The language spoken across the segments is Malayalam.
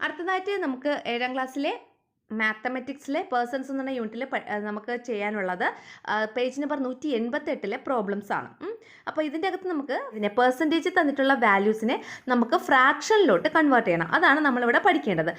അടുത്തതായിട്ട് നമുക്ക് 7ാം ക്ലാസ്സിലെ മാത്തമെറ്റിക്സിലെ പേഴ്സൺസ് എന്നുള്ള യൂണിറ്റിൽ നമുക്ക് ചെയ്യാനുള്ളത് പേജ് നമ്പർ 188 പ്രോബ്ലംസ് ആണ്. അപ്പോൾ ഇതിൻ്റെ അകത്ത് നമുക്ക് ഇതിനെ പെർസെൻറ്റേജ് തന്നിട്ടുള്ള വാല്യൂസിനെ നമുക്ക് ഫ്രാക്ഷനിലോട്ട് കൺവേർട്ട് ചെയ്യണം. അതാണ് നമ്മളിവിടെ പഠിക്കേണ്ടത്.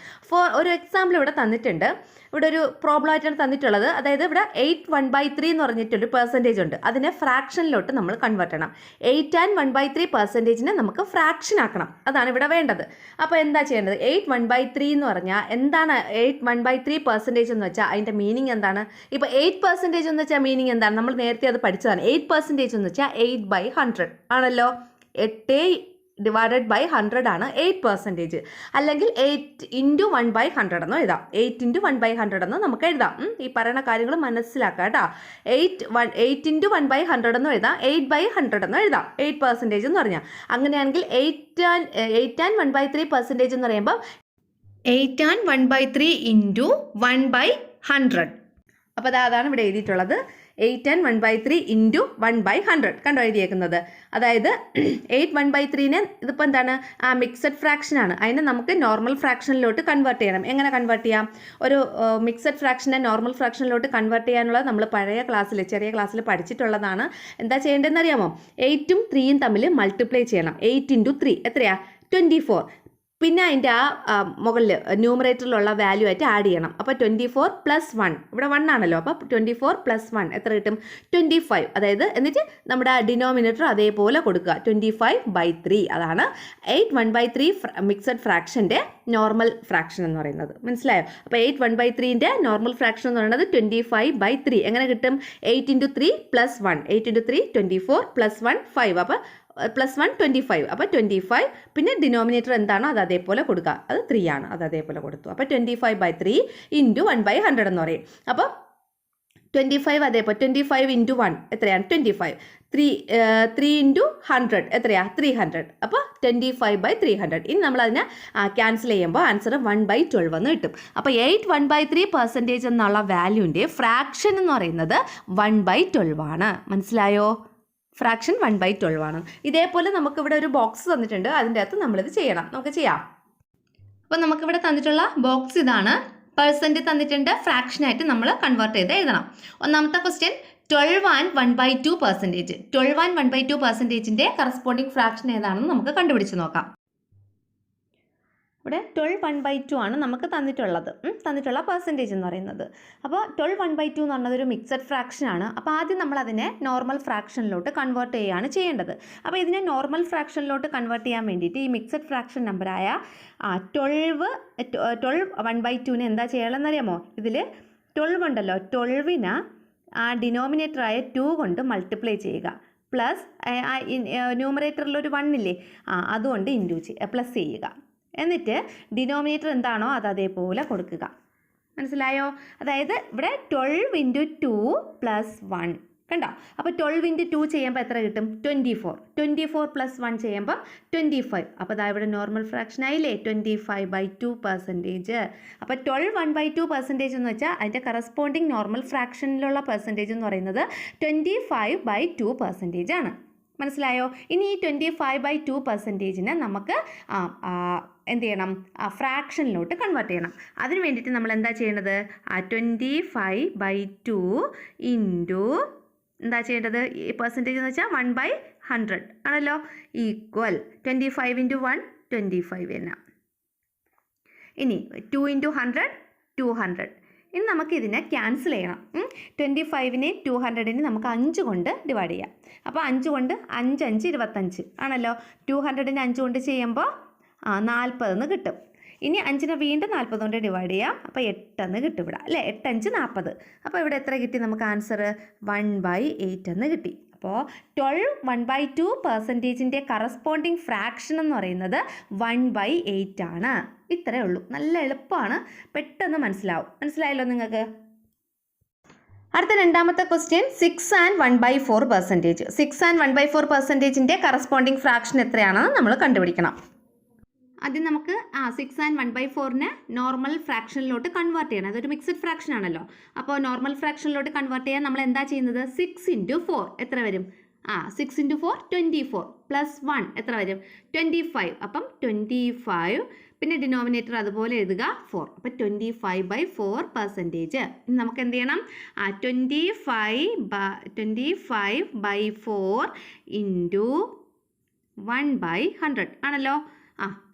ഒരു എക്സാമ്പിൾ ഇവിടെ തന്നിട്ടുണ്ട്. ഇവിടെ ഒരു പ്രോബ്ലം ആയിട്ടാണ് തന്നിട്ടുള്ളത്. അതായത് ഇവിടെ 8/1/3 എന്ന് പറഞ്ഞിട്ടൊരു പെർസെൻറ്റേജ് ഉണ്ട്. അതിനെ ഫ്രാക്ഷനിലോട്ട് നമ്മൾ കൺവേർട്ട് ചെയ്യണം. 8 and 1/3% നമുക്ക് ഫ്രാക്ഷൻ ആക്കണം. അതാണ് ഇവിടെ വേണ്ടത്. അപ്പോൾ എന്താ ചെയ്യേണ്ടത്? 8/1/3 എന്ന് പറഞ്ഞാൽ എന്താണ് 8/1/3% എന്ന് വെച്ചാൽ അതിൻ്റെ മീനിങ് എന്താണ്? ഇപ്പോൾ 8% എന്ന് വെച്ചാൽ മീനിങ് എന്താണ്? നമ്മൾ നേരത്തെ അത് പഠിച്ചതാണ്. 8% എന്ന് വെച്ചാൽ 8/100 ആണല്ലോ. 8/100 ആണ് 8%. അല്ലെങ്കിൽ 8 into 1/100 എന്നോ എഴുതാം. 8 into 1/100 എന്ന് നമുക്ക് എഴുതാം. ഈ പറയുന്ന കാര്യങ്ങൾ മനസ്സിലാക്കാം കേട്ടോ. 8 into 1/100 എന്ന് എഴുതാം. 8/100 എന്ന് എഴുതാം. 8% എന്ന് പറഞ്ഞാൽ അങ്ങനെയാണെങ്കിൽ 8 and 1/3% എന്ന് പറയുമ്പോൾ 8 and 1/3 into 1/100. അപ്പോൾ അതാണ് ഇവിടെ എഴുതിയിട്ടുള്ളത്. 8 and 1/3 into 1/100 കണ്ടോ എഴുതിയേക്കുന്നത്. അതായത് 8 1/3നെ ഇതിപ്പോൾ എന്താണ്? മിക്സഡ് ഫ്രാക്ഷനാണ്. അതിനെ നമുക്ക് നോർമൽ ഫ്രാക്ഷനിലോട്ട് കൺവേർട്ട് ചെയ്യണം. എങ്ങനെ കൺവേർട്ട് ചെയ്യാം? ഒരു മിക്സഡ് ഫ്രാക്ഷനെ നോർമൽ ഫ്രാക്ഷനിലോട്ട് കൺവേർട്ട് ചെയ്യാനുള്ളത് നമ്മൾ ചെറിയ ക്ലാസ്സിൽ പഠിച്ചിട്ടുള്ളതാണ്. എന്താ ചെയ്യേണ്ടതെന്ന് അറിയാമോ? 8ഉം 3യും തമ്മിൽ മൾട്ടിപ്ലൈ ചെയ്യണം. 8 into 3 എത്രയാ? 24. പിന്നെ അതിൻ്റെ ആ മുകളിൽ ന്യൂമറേറ്ററിലുള്ള വാല്യൂ ആയിട്ട് ആഡ് ചെയ്യണം. അപ്പോൾ 24 + 1 ഇവിടെ 1 ആണല്ലോ. അപ്പോൾ 24 + 1 എത്ര കിട്ടും? 25. അതായത് എന്നിട്ട് നമ്മുടെ ഡിനോമിനേറ്റർ അതേപോലെ കൊടുക്കുക. 25/3 അതാണ് 8 1/3 മിക്സഡ് ഫ്രാക്ഷൻ്റെ നോർമൽ ഫ്രാക്ഷൻ എന്ന് പറയുന്നത്. മനസ്സിലായോ? അപ്പോൾ 8 1/3ൻ്റെ നോർമൽ ഫ്രാക്ഷൻ എന്ന് പറയുന്നത് 25/3. എങ്ങനെ കിട്ടും? 8 into 3 + 1. 8 into 3 24 + 1 5. അപ്പോൾ +1 25. അപ്പോൾ 25. പിന്നെ ഡിനോമിനേറ്റർ എന്താണോ അത് അതേപോലെ കൊടുക്കുക. അത് 3 ആണ്. അത് അതേപോലെ കൊടുത്തു. അപ്പോൾ 25/3 into 1/100 എന്ന് പറയും. അപ്പോൾ 25 അതേപോലെ 25 into 1 എത്രയാണ്? 25. 3 into 100 എത്രയാ? 300. അപ്പോൾ 25/300. ഇനി നമ്മൾ അതിനെ ക്യാൻസൽ ചെയ്യുമ്പോൾ ആൻസർ 1/12 എന്ന് കിട്ടും. അപ്പോൾ 8 1/3% എന്നുള്ള വാല്യൂൻ്റെ ഫ്രാക്ഷൻ എന്ന് പറയുന്നത് 1/12 ആണ്. മനസ്സിലായോ? ഫ്രാക്ഷൻ 1/12 ആണ്. ഇതേപോലെ നമുക്കിവിടെ ഒരു ബോക്സ് തന്നിട്ടുണ്ട്. അതിൻ്റെ അകത്ത് നമ്മളിത് ചെയ്യണം. നമുക്ക് ചെയ്യാം. അപ്പോൾ നമുക്കിവിടെ തന്നിട്ടുള്ള ബോക്സ് ഇതാണ്. പെർസെൻറ്റ് തന്നിട്ടുണ്ട്. ഫ്രാക്ഷനായിട്ട് നമ്മൾ കൺവേർട്ട് ചെയ്ത് എഴുതണം. ഒന്നാമത്തെ ക്വസ്റ്റ്യൻ 12 and 1/2%. 12 and 1/2%ൻ്റെ കറസ്പോണ്ടിങ് ഫ്രാക്ഷൻ ഏതാണെന്ന് നമുക്ക് കണ്ടുപിടിച്ച് നോക്കാം. ഇവിടെ 12 1/2 ആണ് നമുക്ക് തന്നിട്ടുള്ള പെർസെൻറ്റേജ് എന്ന് പറയുന്നത്. അപ്പോൾ 12 1/2 എന്ന് പറഞ്ഞത് ഒരു മിക്സഡ് ഫ്രാക്ഷനാണ്. അപ്പോൾ ആദ്യം നമ്മൾ അതിനെ നോർമൽ ഫ്രാക്ഷനിലോട്ട് കൺവേർട്ട് ചെയ്യുകയാണ് ചെയ്യേണ്ടത്. അപ്പോൾ ഇതിനെ നോർമൽ ഫ്രാക്ഷനിലോട്ട് കൺവേർട്ട് ചെയ്യാൻ വേണ്ടിയിട്ട് ഈ മിക്സഡ് ഫ്രാക്ഷൻ നമ്പറായ 12 1/2നെ എന്താ ചെയ്യണമെന്ന് അറിയാമോ? ഇതിൽ 12 ഉണ്ടല്ലോ. 12നെ ആ ഡിനോമിനേറ്ററായ 2 കൊണ്ട് മൾട്ടിപ്ലൈ ചെയ്യുക. പ്ലസ് ന്യൂമറേറ്ററിലൊരു 1 ഇല്ലേ, അതുകൊണ്ട് പ്ലസ് ചെയ്യുക. എന്നിട്ട് ഡിനോമിനേറ്റർ എന്താണോ അത് അതേപോലെ കൊടുക്കുക. മനസ്സിലായോ? അതായത് ഇവിടെ 12 into 2 + 1 കണ്ടോ. അപ്പോൾ 12 into 2 ചെയ്യുമ്പോൾ എത്ര കിട്ടും? 24. 24 + 1 ചെയ്യുമ്പോൾ 25. അപ്പോൾ അതാ ഇവിടെ നോർമൽ ഫ്രാക്ഷൻ ആയില്ലേ? 25/2%. അപ്പോൾ 12 1/2% എന്ന് വെച്ചാൽ അതിൻ്റെ കറസ്പോണ്ടിങ് നോർമൽ ഫ്രാക്ഷനിലുള്ള പെർസെൻറ്റേജ് എന്ന് പറയുന്നത് 25/2% ആണ്. മനസ്സിലായോ? ഇനി ഈ 25/2%നെ നമുക്ക് എന്ത് ചെയ്യണം? ഫ്രാക്ഷനിലോട്ട് കൺവേർട്ട് ചെയ്യണം. അതിന് വേണ്ടിയിട്ട് നമ്മൾ എന്താ ചെയ്യേണ്ടത്? 25/2 ഇൻറ്റു എന്താ ചെയ്യേണ്ടത്? ഈ പെർസെൻറ്റേജ് എന്ന് വെച്ചാൽ 1/100 ആണല്ലോ. ഈക്വൽ 25 into 1 25 തന്നെ. ഇനി 2 into 100 200. ഇനി നമുക്ക് ഇതിനെ ക്യാൻസൽ ചെയ്യണം. 25നെ 200നെ നമുക്ക് 5 കൊണ്ട് ഡിവൈഡ് ചെയ്യാം. അപ്പോൾ 5 കൊണ്ട് 5 5 25 ആണല്ലോ. 200നെ 5 കൊണ്ട് ചെയ്യുമ്പോൾ 40 എന്ന് കിട്ടും. ഇനി 5നെ വീണ്ടും 40 കൊണ്ട് ഡിവൈഡ് ചെയ്യാം. അപ്പോൾ 8 എന്ന് കിട്ടും ഇവിടെ അല്ലേ. 8 5 40. അപ്പോൾ ഇവിടെ എത്ര കിട്ടി നമുക്ക് ആൻസർ? 1/8 എന്ന് കിട്ടി. അപ്പോൾ 12 1/2%ൻ്റെ കറസ്പോണ്ടിങ് ഫ്രാക്ഷൻ എന്ന് പറയുന്നത് 1/8 ആണ്. ഇത്രയേ ഉള്ളൂ. നല്ല എളുപ്പമാണ്. പെട്ടെന്ന് മനസ്സിലായല്ലോ നിങ്ങൾക്ക്? അടുത്ത രണ്ടാമത്തെ ക്വസ്റ്റ്യൻ 6 and 1/4%. 6 and 1/4%ൻ്റെ കറസ്പോണ്ടിങ് ഫ്രാക്ഷൻ എത്രയാണെന്ന് നമ്മൾ കണ്ടുപിടിക്കണം. ആദ്യം നമുക്ക് 6 and 1/4നെ നോർമൽ ഫ്രാക്ഷനിലോട്ട് കൺവേർട്ട് ചെയ്യണം. അതൊരു മിക്സഡ് ഫ്രാക്ഷൻ ആണല്ലോ. അപ്പോൾ നോർമൽ ഫ്രാക്ഷനിലോട്ട് കൺവേർട്ട് ചെയ്യാൻ നമ്മൾ എന്താ ചെയ്യുന്നത്? 6 into 4 എത്ര വരും? 6 into 4 24 + 1 എത്ര വരും? 25. അപ്പം 25 പിന്നെ ഡിനോമിനേറ്റർ അതുപോലെ എഴുതുക 4. അപ്പോൾ 25/4%. ഇനി നമുക്ക് എന്ത് ചെയ്യണം? 25/4 ഇൻറ്റു 1/100 ആണല്ലോ.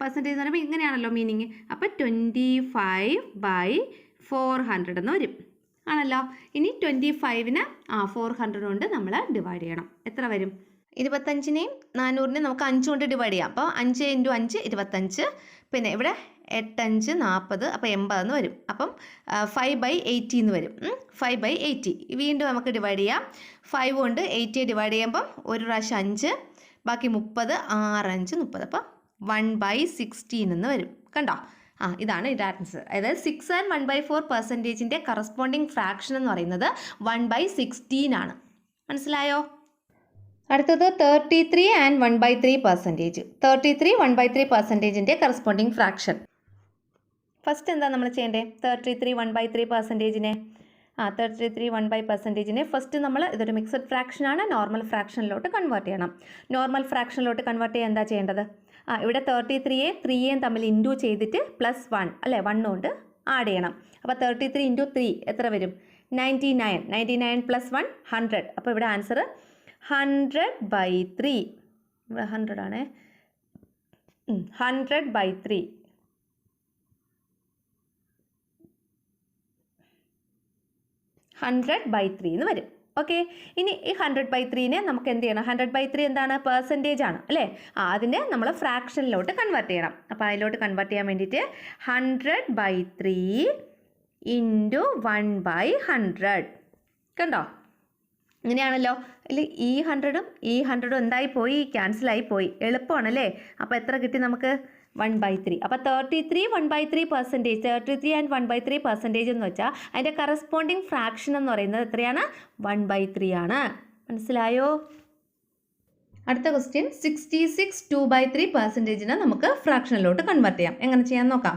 പെർസെൻറ്റേജ് എന്ന് പറയുമ്പോൾ ഇങ്ങനെയാണല്ലോ മീനിങ്. അപ്പോൾ 25/400 എന്ന് വരും ആണല്ലോ. ഇനി 25നെ 400 കൊണ്ട് നമ്മൾ ഡിവൈഡ് ചെയ്യണം. എത്ര വരും? 25നെയും 400നെയും നമുക്ക് 5 കൊണ്ട് ഡിവൈഡ് ചെയ്യാം. അപ്പോൾ 5 × 5 25. പിന്നെ ഇവിടെ 8 5 40. അപ്പോൾ 80 എന്ന് വരും. അപ്പം 5/80 എന്ന് വരും. 5/80 വീണ്ടും നമുക്ക് ഡിവൈഡ് ചെയ്യാം. 5 കൊണ്ട് 80 ഡിവൈഡ് ചെയ്യുമ്പം ഒരു പ്രാവശ്യം 5, ബാക്കി 30, 6 5 30. അപ്പം 1/16 എന്ന് വരും. കണ്ടോ? ഇതാണ് ഇതിൻ്റെ ആൻസർ. അതായത് 6 and 1/4%ൻ്റെ കറസ്പോണ്ടിങ് ഫ്രാക്ഷൻ എന്ന് പറയുന്നത് 1/16 ആണ്. മനസ്സിലായോ? അടുത്തത് 33 and 1/3%. 33 1/3%ൻ്റെ കറസ്പോണ്ടിങ് ഫ്രാക്ഷൻ. ഫസ്റ്റ് എന്താ നമ്മൾ ചെയ്യേണ്ടത്? 33 1/3%നെ 33 1/3%നെ ഫസ്റ്റ് നമ്മൾ ഇതൊരു മിക്സഡ് ഫ്രാക്ഷനാണ്, നോർമൽ ഫ്രാക്ഷനിലോട്ട് കൺവേർട്ട് ചെയ്യണം. നോർമൽ ഫ്രാക്ഷനിലോട്ട് കൺവേർട്ട് ചെയ്യാൻ എന്താ ചെയ്യേണ്ടത്? ഇവിടെ 33യെ 3യും തമ്മിൽ ഇൻറ്റു ചെയ്തിട്ട് +1 അല്ലേ 1 കൊണ്ട് ആഡ് ചെയ്യണം. അപ്പോൾ 33 × 3 എത്ര വരും? 99. 99 + 1 100. അപ്പോൾ ഇവിടെ ആൻസർ 100/3. ഇവിടെ 100 ആണേ. 100/3. 100/3 എന്ന് വരും. ഓക്കെ. ഇനി ഈ 100/3നെ നമുക്ക് എന്ത് ചെയ്യണം? 100/3 എന്താണ്? പെർസെൻറ്റേജ് ആണ് അല്ലേ? അതിനെ നമ്മൾ ഫ്രാക്ഷനിലോട്ട് കൺവേർട്ട് ചെയ്യണം. അപ്പോൾ അതിലോട്ട് കൺവേർട്ട് ചെയ്യാൻ വേണ്ടിയിട്ട് 100/3 ഇൻറ്റു 1/100. കണ്ടോ? ഇങ്ങനെയാണല്ലോ. ഇല്ല ഈ 100ഉം ഈ 100ഉം എന്തായി പോയി? ക്യാൻസലായി പോയി. എളുപ്പമാണല്ലേ? അപ്പോൾ എത്ര കിട്ടി നമുക്ക്? 1/3. അപ്പോൾ 33 1/3%. 33 and 1/3% എന്ന് വെച്ചാൽ അതിൻ്റെ കറസ്പോണ്ടിങ് ഫ്രാക്ഷൻ എന്ന് പറയുന്നത് എത്രയാണ്? 1/3 ആണ്. മനസ്സിലായോ? അടുത്ത ക്വസ്റ്റ്യൻ 66 2/3%നെ നമുക്ക് ഫ്രാക്ഷനിലോട്ട് കൺവേർട്ട് ചെയ്യാം. എങ്ങനെ ചെയ്യാൻ നോക്കാം.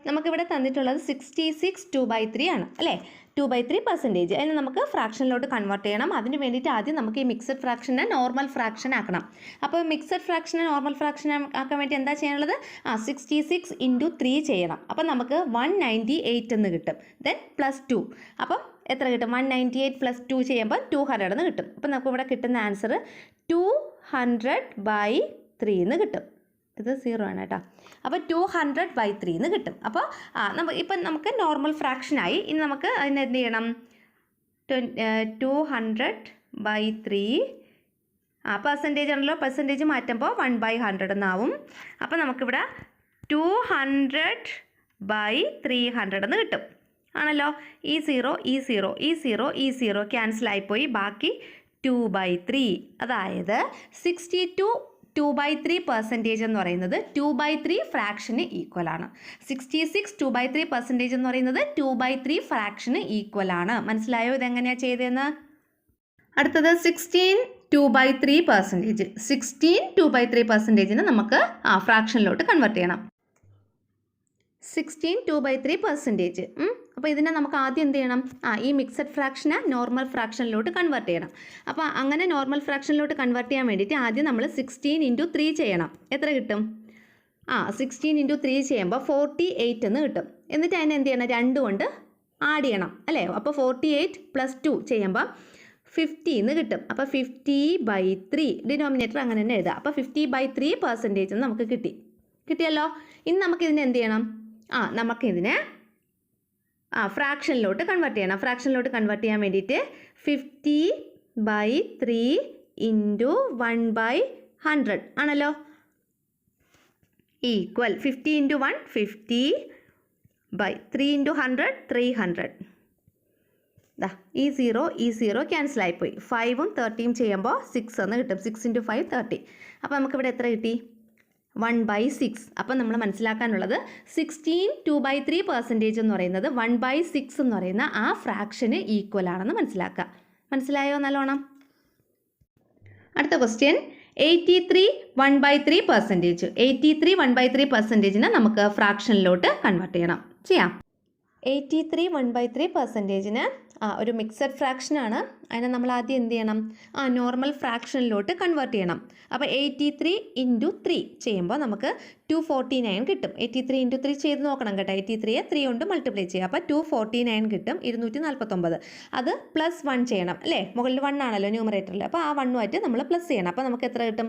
നമുക്കിവിടെ തന്നിട്ടുള്ളത് 66 2/3 ആണ് അല്ലേ? 2/3%. അതിന് നമുക്ക് ഫ്രാക്ഷനിലോട്ട് കൺവേർട്ട് ചെയ്യണം. അതിന് വേണ്ടിയിട്ട് ആദ്യം നമുക്ക് ഈ മിക്സഡ് ഫ്രാക്ഷനെ നോർമൽ ഫ്രാക്ഷൻ ആക്കണം. അപ്പോൾ മിക്സഡ് ഫ്രാക്ഷനെ നോർമൽ ഫ്രാക്ഷൻ ആക്കാൻ വേണ്ടി എന്താ ചെയ്യാനുള്ളത്? 66 × 3 ചെയ്യണം. അപ്പം നമുക്ക് 198 എന്ന് കിട്ടും. ദെൻ +2. അപ്പം എത്ര കിട്ടും? 198 + 2 ചെയ്യുമ്പോൾ 200 എന്ന് കിട്ടും. അപ്പം നമുക്ക് ഇവിടെ കിട്ടുന്ന ആൻസർ 200/3 എന്ന് കിട്ടും. ഇത് 0 ആണ് കേട്ടോ. അപ്പോൾ 200/3 എന്ന് കിട്ടും. അപ്പോൾ ഇപ്പം നമുക്ക് നോർമൽ ഫ്രാക്ഷനായി. ഇനി നമുക്ക് അതിന് എന്ത് ചെയ്യണം? 200/3 പെർസെൻറ്റേജ് ആണല്ലോ. പെർസെൻറ്റേജ് മാറ്റുമ്പോൾ 1/100 എന്നാവും. അപ്പോൾ നമുക്കിവിടെ 200/300 എന്ന് കിട്ടും ആണല്ലോ. ഈ 0 ഈ 0 ഈ 0 ഈ 0 ക്യാൻസലായിപ്പോയി. ബാക്കി 2/3. അതായത് 62 2/3% എന്ന് പറയുന്നത് 2/3 ഫ്രാക്ഷന് ഈക്വൽ ആണ്. 66 2/3% എന്ന് പറയുന്നത് 2/3 ഫ്രാക്ഷന് ഈക്വൽ ആണ്. മനസ്സിലായോ ഇതെങ്ങനെയാണ് ചെയ്തതെന്ന്? അടുത്തത് 16 2/3%. 16 2/3%നെ നമുക്ക് ഫ്രാക്ഷനിലോട്ട് കൺവേർട്ട് ചെയ്യണം. 16 2/3%. അപ്പോൾ ഇതിനെ നമുക്ക് ആദ്യം എന്ത് ചെയ്യണം? ഈ മിക്സഡ് ഫ്രാക്ഷനെ നോർമൽ ഫ്രാക്ഷനിലോട്ട് കൺവേർട്ട് ചെയ്യണം. അപ്പോൾ അങ്ങനെ നോർമൽ ഫ്രാക്ഷനിലോട്ട് കൺവേർട്ട് ചെയ്യാൻ വേണ്ടിയിട്ട് ആദ്യം നമ്മൾ 16 × 3 ചെയ്യണം. എത്ര കിട്ടും? 16 × 3 ചെയ്യുമ്പോൾ 48 എന്ന് കിട്ടും. എന്നിട്ട് അതിനെ എന്ത് ചെയ്യണം? 2 കൊണ്ട് ആഡ് ചെയ്യണം അല്ലേ? അപ്പോൾ 48 + 2 ചെയ്യുമ്പോൾ 50 എന്ന് കിട്ടും. അപ്പോൾ 50/3 ഡിനോമിനേറ്റർ അങ്ങനെ തന്നെ എഴുതാം. അപ്പോൾ 50/3% നമുക്ക് കിട്ടിയല്ലോ. ഇനി നമുക്കിതിനെ എന്ത് ചെയ്യണം? നമുക്കിതിനെ ഫ്രാക്ഷനിലോട്ട് കൺവേർട്ട് ചെയ്യണം. ഫ്രാക്ഷനിലോട്ട് കൺവേർട്ട് ചെയ്യാൻ വേണ്ടിയിട്ട് 50/3 ഇൻറ്റു 1/100 ആണല്ലോ. ഈക്വൽ 50 × 1 50/3 × 100 300. ഈ 0 ഈ 0 ക്യാൻസലായിപ്പോയി. 5ഉം 30യും ചെയ്യുമ്പോൾ 6 എന്ന് കിട്ടും. 6 × 5 30. അപ്പോൾ നമുക്കിവിടെ എത്ര കിട്ടി? 1/6. അപ്പം നമ്മൾ മനസ്സിലാക്കാനുള്ളത് 16 2/3% എന്ന് പറയുന്നത് 1/6 എന്ന് പറയുന്ന ആ ഫ്രാക്ഷന് ഈക്വൽ ആണെന്ന് മനസ്സിലാക്കുക. മനസ്സിലായോ നല്ലോണം? അടുത്ത ക്വസ്റ്റ്യൻ 83 1/3%. 83 1/3%നെ നമുക്ക് ഫ്രാക്ഷനിലോട്ട് കൺവേർട്ട് ചെയ്യാം. 83 1/3%-ന് ഒരു മിക്സഡ് ഫ്രാക്ഷനാണ്. അതിനെ നമ്മൾ ആദ്യം എന്ത് ചെയ്യണം? നോർമൽ ഫ്രാക്ഷനിലോട്ട് കൺവേർട്ട് ചെയ്യണം. അപ്പോൾ 83 × 3 ചെയ്യുമ്പോൾ നമുക്ക് 249 കിട്ടും. 83 × 3 ചെയ്ത് നോക്കണം കേട്ടോ. 83യെ 3 കൊണ്ട് മൾട്ടിപ്ലൈ ചെയ്യുക. അപ്പോൾ 249 കിട്ടും. 249. അത് +1 ചെയ്യണം അല്ലേ? മുകളിൽ 1 ആണല്ലോ ന്യൂമറേറ്ററിൽ. അപ്പോൾ ആ 1ഉമായിട്ട് നമ്മൾ പ്ലസ് ചെയ്യണം. അപ്പോൾ നമുക്ക് എത്ര കിട്ടും?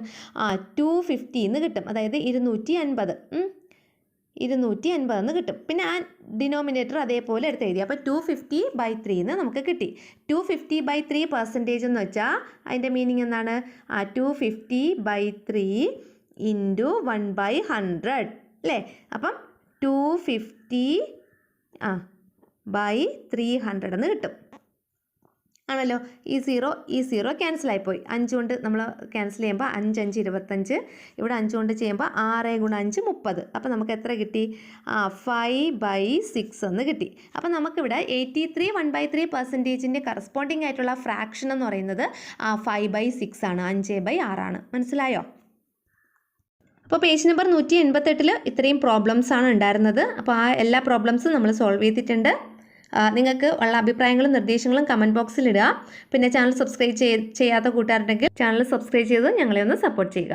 250 എന്ന് കിട്ടും. അതായത് 250. 250 എന്ന് കിട്ടും. പിന്നെ ആ ഡിനോമിനേറ്റർ അതേപോലെ എടുത്ത് എഴുതി. അപ്പോൾ 250/3 എന്ന് നമുക്ക് കിട്ടി. 250/3% എന്ന് വെച്ചാൽ അതിൻ്റെ മീനിങ് എന്താണ്? 250/3 × 1/100 അല്ലേ? അപ്പം 250/300 എന്ന് കിട്ടും. ആണല്ലോ. ഈ സീറോ ക്യാൻസലായിപ്പോയി. 5 കൊണ്ട് നമ്മൾ ക്യാൻസൽ ചെയ്യുമ്പോൾ 5 5 25. ഇവിടെ 5 കൊണ്ട് ചെയ്യുമ്പോൾ 6 × 5 30. അപ്പോൾ നമുക്ക് എത്ര കിട്ടി? 5/6 എന്ന് കിട്ടി. അപ്പോൾ നമുക്കിവിടെ 83 1/3%-ൻ്റെ കറസ്പോണ്ടിങ് ആയിട്ടുള്ള ഫ്രാക്ഷൻ എന്ന് പറയുന്നത് 5/6 ആണ്. 5/6 ആണ്. മനസ്സിലായോ? അപ്പോൾ പേജ് നമ്പർ 188 ഇത്രയും പ്രോബ്ലംസ് ആണ് ഉണ്ടായിരുന്നത്. അപ്പോൾ ആ എല്ലാ പ്രോബ്ലംസും നമ്മൾ സോൾവ് ചെയ്തിട്ടുണ്ട്. നിങ്ങൾക്ക് ഉള്ള അഭിപ്രായങ്ങളും നിർദ്ദേശങ്ങളും കമൻറ്റ് ബോക്സിൽ ഇടുക. പിന്നെ ചാനൽ സബ്സ്ക്രൈബ് ചെയ്യാത്ത കൂട്ടുകാരുണ്ടെങ്കിൽ ചാനൽ സബ്സ്ക്രൈബ് ചെയ്ത് ഞങ്ങളെ ഒന്ന് സപ്പോർട്ട് ചെയ്യുക.